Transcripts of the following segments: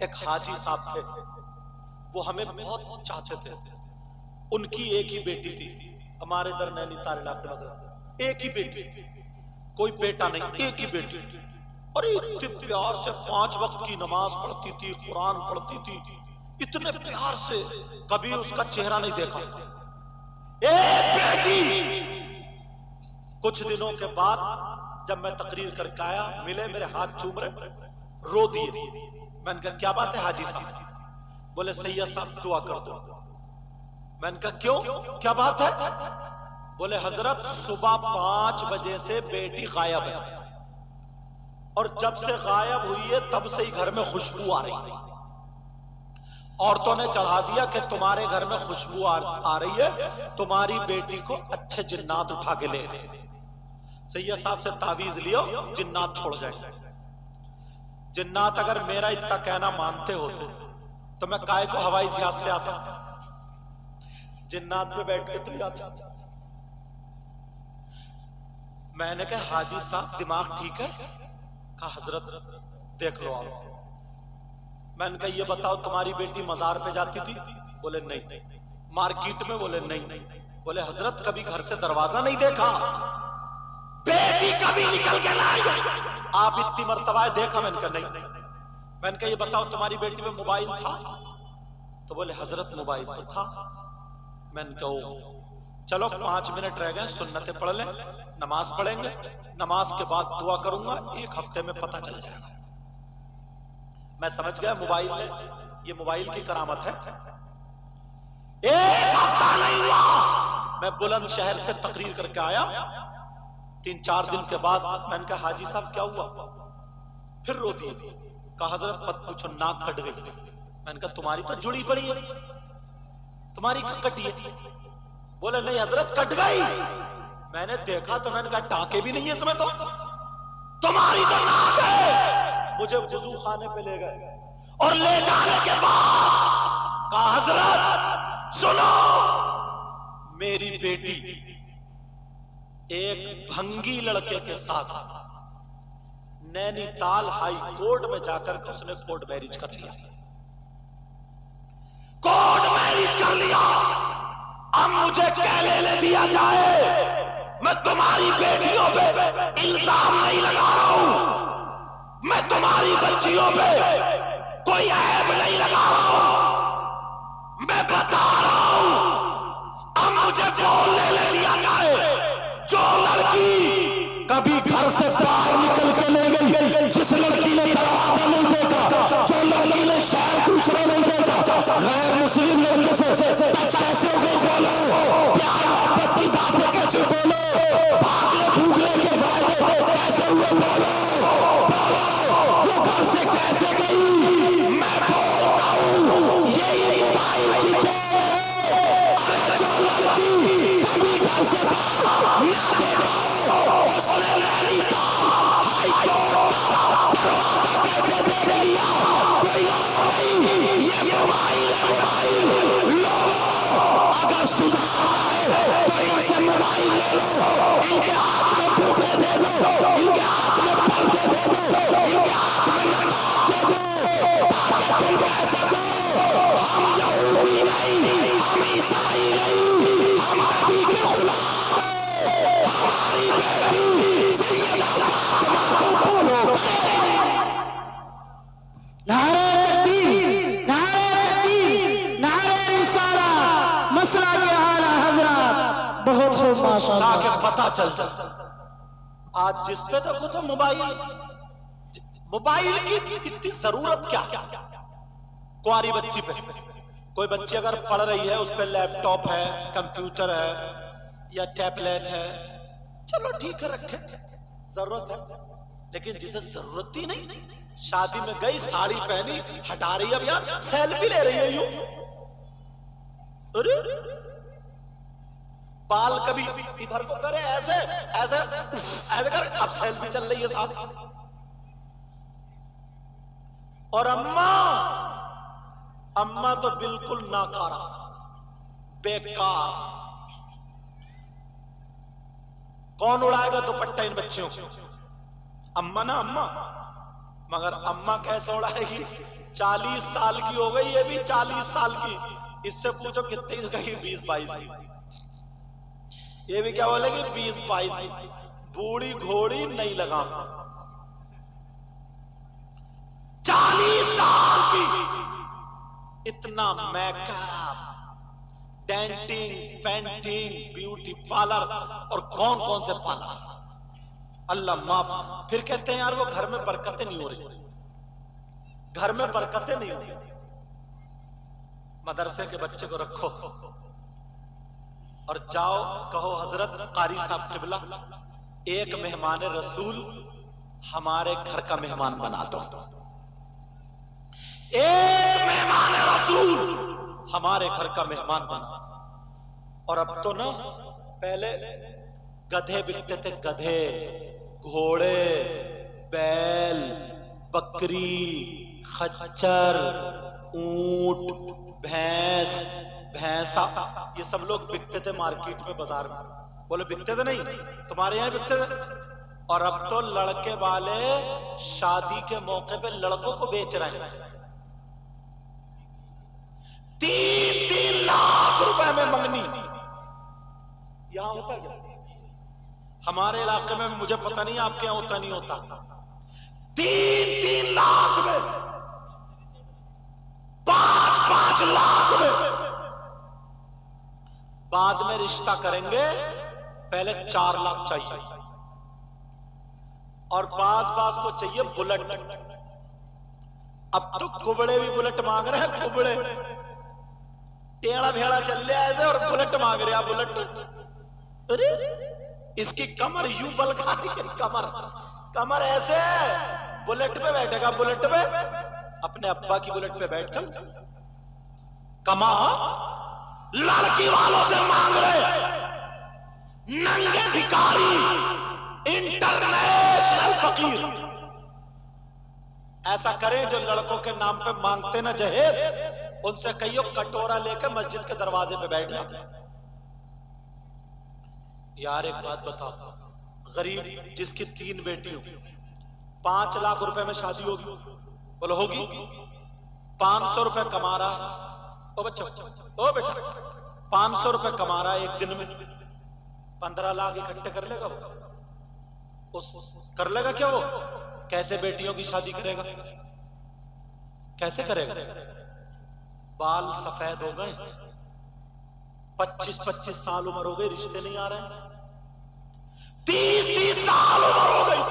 एक हाजी साहब थे, वो हमें बहुत चाहते थे। उनकी एक ही बेटी थी, हमारे इधर नैनीताल इलाके में एक ही बेटी, कोई बेटा नहीं, एक ही बेटी। और इतने प्यार से 5 वक्त की नमाज पढ़ती थी, कुरान पढ़ती थी, इतने प्यार से, कभी उसका चेहरा नहीं देखा। एक बेटी। कुछ दिनों के बाद जब मैं तकरीर करके आया, मिले, मेरे हाथ चूम रहे, रो दिए। मैंने कहा क्या बात है हाजी साहब? बोले सैयद साहब दुआ कर दो। मैंने कहा क्यों, क्या बात है? बोले हजरत सुबह 5 बजे से बेटी गायब है, और जब से गायब हुई है तब से ही घर में खुशबू आ रही है। औरतों ने चढ़ा दिया कि तुम्हारे घर में खुशबू आ रही है, तुम्हारी बेटी को अच्छे जिन्नात उठा के ले। सैयद साहब से तावीज लियो, जिन्नात छोड़ जाएंगे। जिन्नात अगर मेरा इतना कहना मानते होते तो मैं काय को हवाई जहाज से आता, जिन्नात पे बैठ के तो आता। मैंने कहा हाजी साहब दिमाग ठीक है? कहा हजरत देख लो आप। मैंने कहा ये बताओ तुम्हारी बेटी मजार पे जाती थी? बोले नहीं। मार्केट में? बोले नहीं। बोले हजरत कभी घर से दरवाजा नहीं देखा? बेटी कभी निकल के लाई आप इतनी मर्तबा देखा? मैंने कहा नहीं। मैंने कहा ये बताओ तुम्हारी बेटी में मोबाइल था? तो बोले हजरत मोबाइल तो था। मैंने कहा चलो 5 मिनट रह गए, सुन्नतें पढ़ लें, नमाज पढ़ेंगे, नमाज के बाद दुआ करूंगा, 1 हफ्ते में पता चल जाएगा। मैं समझ गया मोबाइल में, ये मोबाइल की करामत है। 1 हफ्ता नहीं हुआ, मैं बुलंदशहर से तकरीर करके आया। 3-4 दिन के बाद मैंने कहा हाजी साहब क्या हुआ? फिर रो दिए। कहा हजरत मत पूछो, नाक कट गई। मैंने कहा तुम्हारी तो जुड़ी पड़ी है, तुम्हारी कटी है? बोले नहीं हजरत कट गई। मैंने देखा तो मैंने कहा टाके भी नहीं है इसमें, तो तुम्हारी तो नाक है। मुझे वुजू खाने पे ले गए, और ले जाने के बाद कहा हजरत सुनो, मेरी बेटी एक भंगी लड़के के साथ नैनीताल हाई कोर्ट में जाकर के उसने कोर्ट मैरिज कर लिया। कोर्ट मैरिज कर लिया। अब मुझे क्या ले दिया जाए? मैं तुम्हारी बेटियों पे इल्जाम नहीं लगा रहा हूं, मैं तुम्हारी बच्चियों पे कोई ऐब नहीं लगा रहा हूं, मैं बता रहा हूं। अब मुझे बोलने ले दिया जाए। जो लड़की कभी घर से बाहर निकल के ले गई, जिस लड़की ने दरवाजा नहीं देखा, जो लड़की ने शहर दूसरा नहीं देखा, गैर मुस्लिम लड़के से टच कैसे हो गई? बोलो प्यार मोहब्बत की बातें कैसे? बोलो भागने भूगने के वादे कैसे हुए? बोलो वो घर से कैसे गई? मैं बोलता हूँ यही मोबाइल की जो लड़की कभी घर से बाहर ना देखो, उसने नैनीताल हाई कोर्ट का दरवाजा कैसे देख लिया? कोई नहीं, ये मोबाइल है, मोबाइल लो। अगर सुधार है तो इनसे मोबाइल ले लो, इनके हाथ में बूटे दे दो, इनके हाथ में पर्दे दे दो, इनके हाथ में नकाब दे दो, ताकि तुम कह सको हम यहूदी नहीं, हम ईसाई नहीं, हम नबी के गुलाम हैं। हमारी बेटी सैयदा फातिमा को फॉलो करें। नारे तकबीर, नारे तकबीर, नारे रिसाला, मसला के आला हजरत। बहुत खूब माशाअल्लाह। ताकि पता चल जाए। आज जिस पे देखो तो मोबाइल की इतनी जरूरत क्या? कुंवारी बच्ची पे, कोई बच्ची अगर पढ़ रही है, उस पे लैपटॉप है, कंप्यूटर है या टैबलेट है, चलो ठीक है रखे, जरूरत है। लेकिन जिसे जरूरत ही नहीं, शादी में गई, साड़ी पहनी, हटा रही है, अब यार सेल्फी ले रही है यूं, अरे बाल कभी इधर को करे, ऐसे ऐसे ऐसे कर, अब सेल्फी चल रही है साथ। और अम्मा तो बिल्कुल नाकारा, बेकार। कौन उड़ाएगा दुपट्टा इन बच्चियों को? अम्मा ना अम्मा, मगर अम्मा कैसे उड़ाएगी? 40 साल की हो गई, ये भी 40 साल की। इससे पूछो कितनी तो कहीं 20-22 की। ये भी क्या बोलेगी 20-22 की। बूढ़ी घोड़ी नहीं लगा, 40 साल की। इतना makeup, denting, painting, beauty parlour और कौन कौन से पार्लर, अल्लाह माफ। फिर कहते हैं यार वो घर में बरकतें नहीं हो रही, घर में बरकतें नहीं हो रही। मदरसे के बच्चे को रखो और जाओ कहो हजरत कारी साहब किबला एक मेहमान रसूल हमारे घर का मेहमान बना दो, एक मेहमान रसूल हमारे घर का मेहमान बना। और अब तो ना, पहले गधे बिकते थे, गधे, घोड़े, बैल, बकरी, खच्चर, ऊंट, भैंस, भैंसा, ये सब लोग बिकते थे मार्केट में, बाजार में। बोले बिकते थे नहीं, तुम्हारे यहाँ बिकते थे। और अब तो लड़के वाले शादी के मौके पे लड़कों को बेच रहे हैं। 3-3 लाख रुपए में मंगनी। यहां होता क्या? हमारे इलाके में मुझे पता नहीं, आपके यहां होता नहीं होता। 3-3 लाख में, 5-5 लाख में। बाद में रिश्ता करेंगे, पहले 4 लाख चाहिए। और बाज को चाहिए बुलेट। अब तो कुबड़े भी बुलेट मांग रहे हैं, कुबड़े टेढ़ा भेड़ा चल रहा है ऐसे और बुलेट मांग रहे हैं, बुलेट। अरे इसकी कमर यूं बल खा रही है, कमर ऐसे, बुलेट पे बैठेगा, बुलेट पे, अपने अब्बा की बुलेट पे बैठ चल कमा। लड़की वालों से मांग रहे नंगे भिखारी, इंटरनेशनल फकीर। ऐसा करें जो लड़कों के नाम पे मांगते ना जहेज, उनसे कहियो कटोरा लेकर मस्जिद के दरवाजे पे बैठ जाओ। यार एक बात बताओ, गरीब जिसकी 3 बेटी हो, 5 लाख रुपए में शादी होगी, बोलो होगी? 500 रुपए कमा रहा है, ओ बच्चा, ओ बेटा, 500 रुपए कमा रहा है एक दिन में, 15 लाख इकट्ठे कर लेगा वो? कर लेगा क्या वो? कैसे बेटियों की शादी करेगा? कैसे करेगा? बाल सफेद हो गए, 25-25 साल उम्र हो गई, रिश्ते नहीं आ रहे हैं। 30-30 साल उम्र हो गई।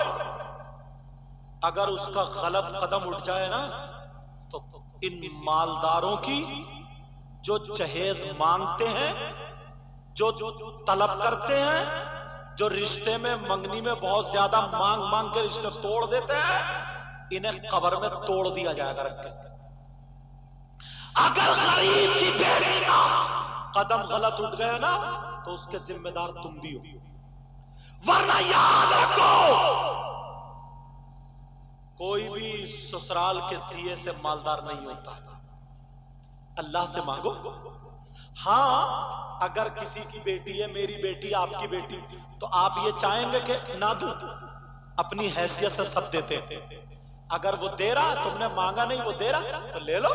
अगर उसका गलत कदम उठ जाए ना, तो इन मालदारों की जो जहेज मांगते हैं, जो तलब करते हैं, जो रिश्ते में मंगनी में बहुत ज्यादा मांग के रिश्ते तोड़ देते हैं, इन्हें कब्र में तोड़ दिया जाएगा रख के। अगर गरीब की बेटी का कदम गलत उठ गया ना, तो उसके जिम्मेदार तुम भी हो। वरना याद रखो, कोई भी ससुराल के दिए से मालदार नहीं होता। अल्लाह से मांगो। हाँ, अगर किसी की बेटी है, मेरी बेटी, आपकी बेटी, तो आप ये चाहेंगे कि ना दूं? अपनी हैसियत से सब देते हैं। अगर वो दे रहा, तुमने मांगा नहीं, वो दे रहा, तो ले लो,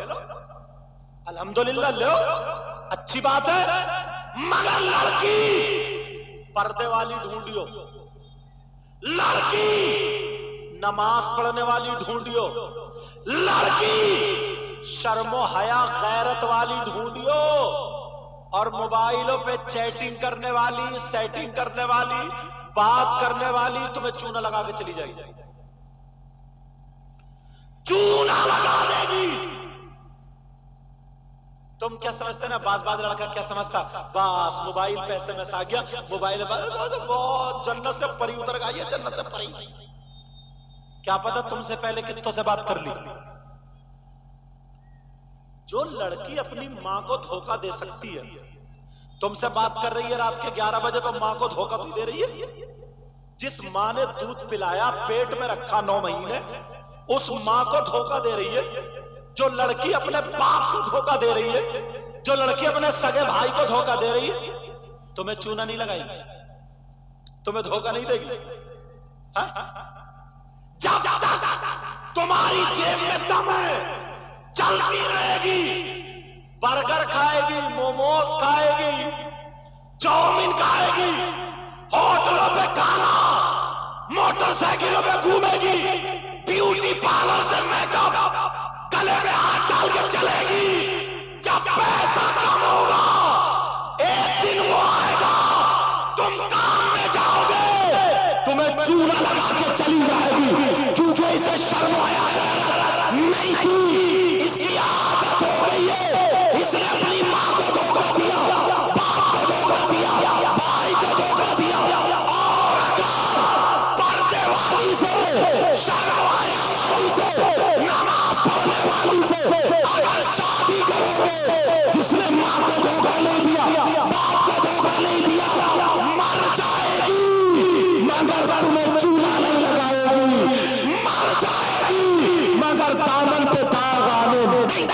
अल्हम्दुलिल्लाह लो, अच्छी बात है। मगर लड़की पर्दे वाली ढूंढियो, लड़की नमाज पढ़ने वाली ढूंढियो, लड़की शर्मो हया गैरत वाली ढूंढियो, और मोबाइलों पे चैटिंग करने वाली, सेटिंग करने वाली, बात करने वाली तुम्हें चूना लगा के चली जाएगी, चूना लगा देगी। तुम क्या समझते ना, बाज लड़का क्या समझता, बस मोबाइल पे SMS आ गया, मोबाइल बहुत जन्नत से परी उतर गई है, जन्नत से परी। क्या पता तुमसे पहले कितनों से बात कर ली। जो लड़की अपनी मां को धोखा दे सकती है, तुमसे बात कर रही है रात के 11 बजे, तो मां को धोखा तो दे रही है। जिस मां ने दूध पिलाया, पेट में रखा 9 महीने, उस मां को धोखा दे रही है। जो लड़की अपने बाप को धोखा दे रही है, जो लड़की अपने सगे भाई को धोखा दे रही है, तुम्हें चूना नहीं लगाएगी, तुम्हें धोखा नहीं देगी। जब तक तुम्हारी जेब में दम है, चलती रहेगी, बर्गर खाएगी, मोमोज खाएगी, चाउमीन खाएगी, होटलों पे खाना, मोटरसाइकिलों पे घूमेगी, ब्यूटी पार्लर से मेकअप, गले में हाथ डाल के चलेगी। जब पैसा कम होगा एक दिन वो आएगा, तुम काम में जाओगे, तुम्हें चूना लगा के चली जाएगी, क्योंकि इसे शर्म आया नहीं थी, इसकी आदत हो गई है। इसने अपनी माँ को धोखा दिया, बाप को धोखा दिया, भाई को धोखा दिया। और अगर पर्दे वाली से, शर्माया वाली से, नमाज पढ़ने वाली से अगर शादी करोगे, जिसने माँ को धोखा नहीं दिया, बाप को धोखा नहीं दिया, मर जाएगी मगर तुम्हें चूना नहीं लगाएगी, मर जाएगी मगर दामन पे दाग आने नहीं।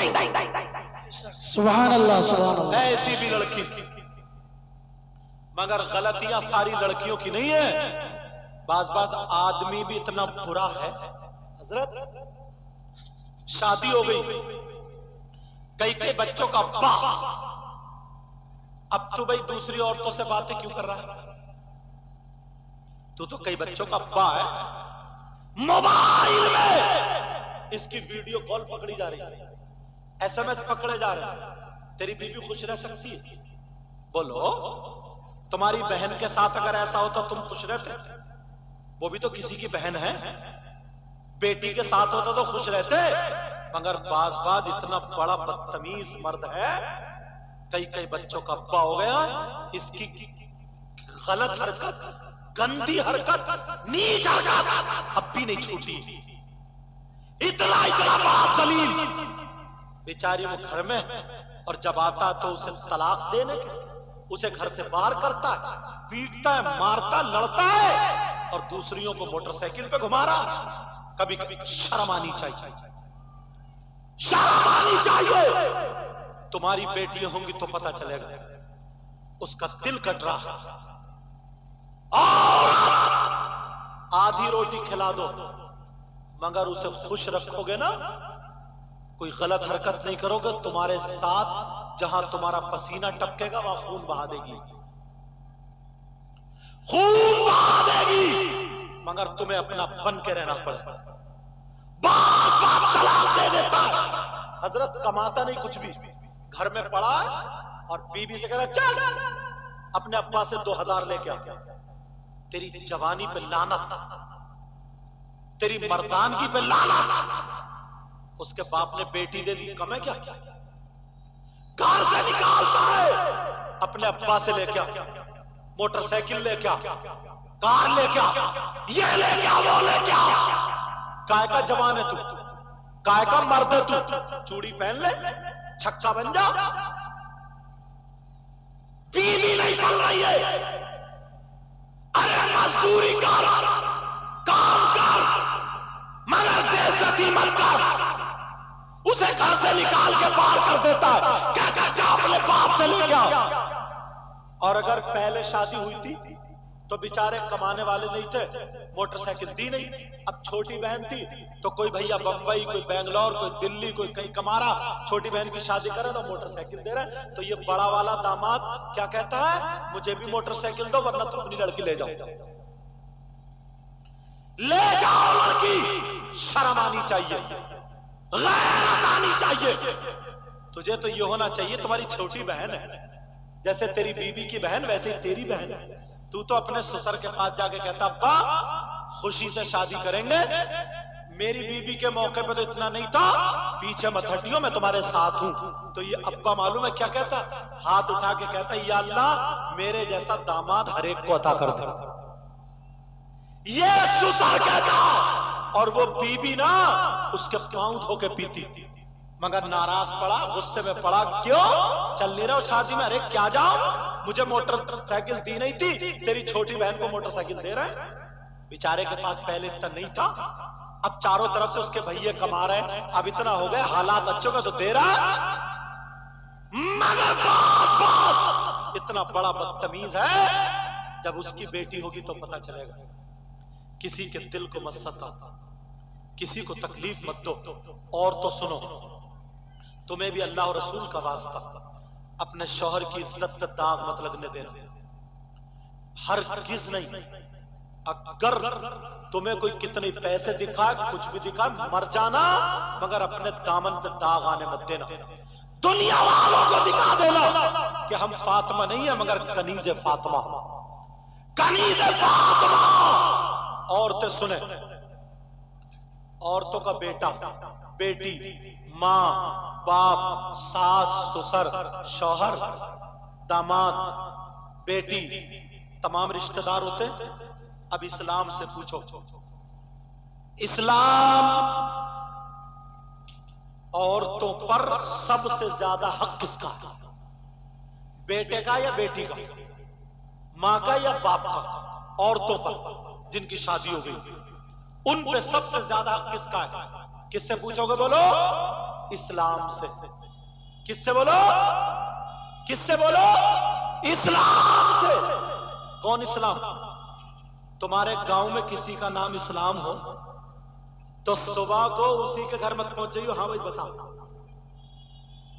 सुभान अल्लाह, सुभान अल्लाह। ऐसी भी लड़की, मगर गलतियां सारी लड़कियों की नहीं है। बाज बाज आदमी भी इतना बुरा है। हजरत शादी हो गई, कई कई बच्चों का बाप, अब तो भाई दूसरी औरतों से बातें क्यों कर रहा है? तू तो कई बच्चों का बाप है। मोबाइल में इसकी वीडियो कॉल पकड़ी जा रही है, SMS पकड़े जा रहे हैं। तेरी बीवी खुश रह सकती है? बोलो, तुम्हारी बहन के साथ अगर ऐसा होता तुम खुश रहते? वो भी तो किसी की बहन है। बेटी के साथ होता तो खुश रहते, मगर बाज बाज इतना बड़ा बदतमीज मर्द है, कई कई बच्चों का अब्बा हो गया। इसकी गलत हरकत, गंदी हरकत, नीच हरकत अब भी नहीं छूटी। इतना इतना बड़ा जलील बेचारी वो घर में, और जब आता तो उसे तलाक देने के, उसे घर से बाहर करता है, पीटता है, मारता, लड़ता है, और दूसरियों को मोटरसाइकिल पे घुमा रहा। कभी कभी शर्म आनी चाहिए, शर्म आनी चाहिए। तुम्हारी बेटियां होंगी तो पता चलेगा, उसका दिल कट रहा। और आधी रोटी खिला दो, मगर उसे खुश रखोगे ना, कोई गलत हरकत नहीं करोगे, तुम्हारे साथ जहां तुम्हारा पसीना टपकेगा वहां खून बहा देगी, खून बहा देगी, मगर तुम्हें अपना बन के रहना पड़ेगा। बाप बाप तलाक दे देता है। हजरत कमाता नहीं कुछ भी, घर में पड़ा है और बीबी से कह रहा चल अपने अब्बा से 2000 लेके आ। तेरी जवानी पे लानत, तेरी मर्दानगी पे लानत। उसके बाप ने बेटी दे दी, कम है क्या? घर से निकालता है, अपने अब्बा से लेके आ, मोटरसाइकिल लेके आ, कार लेके आ, ये लेके आ, वो लेके आ। काय का जवान है तू, काय का मर्द है तू? चूड़ी पहन ले, छक्का बन जा। बीवी नहीं पल रही है, अरे मजदूरी कर, काम कर, मगर बेइज्जती मत कर। उसे घर से निकाल के बाहर कर देता है, कहता जा अपने बाप से लेके आ। और अगर पहले शादी हुई थी तो बेचारे कमाने वाले नहीं थे, मोटरसाइकिल दी नहीं। अब छोटी बहन थी तो कोई भैया बंबई, कोई बेंगलोर, कोई दिल्ली, कोई कहीं कमा रहा, छोटी बहन की शादी करे तो मोटरसाइकिल दे रहे। तो ये बड़ा वाला दामाद क्या कहता है, मुझे भी मोटरसाइकिल दो वरना तुम अपनी लड़की ले जाओ। ले जाओ लड़की, शर्म आनी चाहिए, गैरत आनी चाहिए। तुझे तो ये होना चाहिए तुम्हारी छोटी बहन है, जैसे तेरी बीबी की बहन वैसे ही तेरी बहन है। तू तो अपने ससुर के पास जाके कहता अब्बा खुशी से शादी करेंगे, मेरी बीबी के मौके पे तो इतना नहीं था, पीछे मत हटियो मैं तुम्हारे साथ हूं। तो ये अब्बा मालूम है क्या कहता, हाथ उठा के कहता या अल्लाह मेरे जैसा दामाद हर एक को अता कर दे। ये ससुर कहता, और वो बीबी ना उसके पांव धो के पीती, मगर नाराज पड़ा, गुस्से में पड़ा, क्यों चल नहीं रहा शादी में? अरे क्या जाओ, मुझे मोटरसाइकिल दी नहीं थी, तेरी छोटी बहन को मोटरसाइकिल दे रहा है। बेचारे के पास पहले इतना नहीं था, अब चारों तरफ से उसके भैये कमा रहे हैं, अब इतना हो गए, हालात अच्छों का तो दे रहा है। मगर बाप इतना बड़ा बदतमीज है, जब उसकी बेटी होगी तो पता चलेगा। किसी के दिल को मत सता, किसी को तकलीफ मत दो। और तो सुनो, तुम्हें भी अल्लाह और रसूल का वास्ता अपने शौहर की इज्जत पे दाग मत लगने देना, हर किस नहीं। अगर तुम्हें कोई कितने पैसे दिखा, कुछ भी दिखा, मर जाना, मगर अपने दामन पे दाग आने मत देना। दुनिया वालों को दिखा देना कि हम फातिमा नहीं है मगर कनीज़े फातिमा, कनीज़े फातिमा। औरतें सुने, औरतों का बेटा, बेटी, माँ, बाप, सास, ससुर, शौहर, दामाद, बेटी, तमाम रिश्तेदार होते। अब इस्लाम से पूछो, इस्लाम औरतों पर सबसे ज्यादा हक किसका है? बेटे का या बेटी का? मां का या बाप का? औरतों पर जिनकी शादी हो गई, उन पे सबसे ज्यादा हक किसका है? किससे पूछोगे? बोलो इस्लाम से। किससे बोलो? किससे बोलो? इस्लाम से। कौन इस्लाम? तुम्हारे गांव में किसी का नाम इस्लाम हो तो सुबह को उसी के घर मत पहुंच जाइयो, हाँ भाई बताओ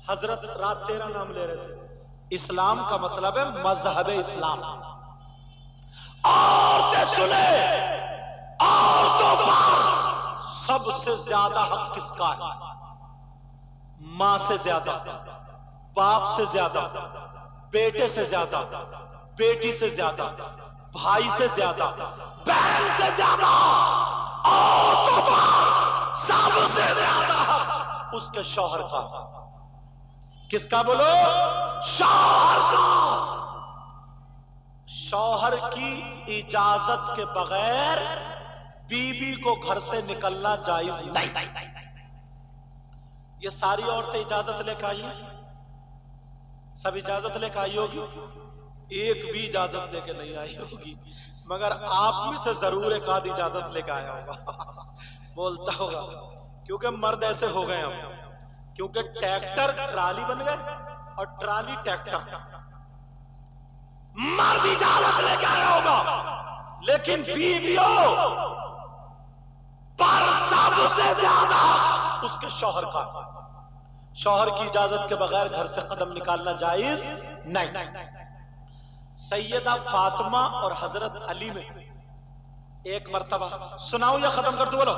हजरत रात तेरा नाम ले रहे थे। इस्लाम का मतलब है मजहब इस्लाम। औरतें सुने, औरतों पर सबसे ज्यादा हक किसका है? मां से ज्यादा, बाप से ज्यादा, बेटे से ज्यादा, बेटी से ज्यादा, भाई से ज्यादा, बहन से ज्यादा, औरतों पर सबसे ज्यादा उसके शौहर का। किसका बोलो? शौहर का। शौहर की इजाजत के बगैर बीवी को घर से निकलना जायज नहीं। ये सारी औरतें इजाजत लेकर आई हैं, सब इजाजत लेकर आई होगी, एक भी इजाजत लेके नहीं आई होगी, मगर आप में से जरूर एक आध इजाजत लेकर आया होगा बोलता होगा, क्योंकि मर्द ऐसे हो गए हम, क्योंकि ट्रैक्टर ट्राली बन गए और ट्राली ट्रैक्टर। मर्द इजाजत लेके आया होगा, लेकिन बीवियों पर सबसे ज्यादा उसके शौहर का। शौहर की इजाजत के बगैर घर से कदम निकालना जायज नहीं। सैयदा फातिमा और हजरत अली में एक मर्तबा, सुनाऊं या खत्म कर दूं? बोलो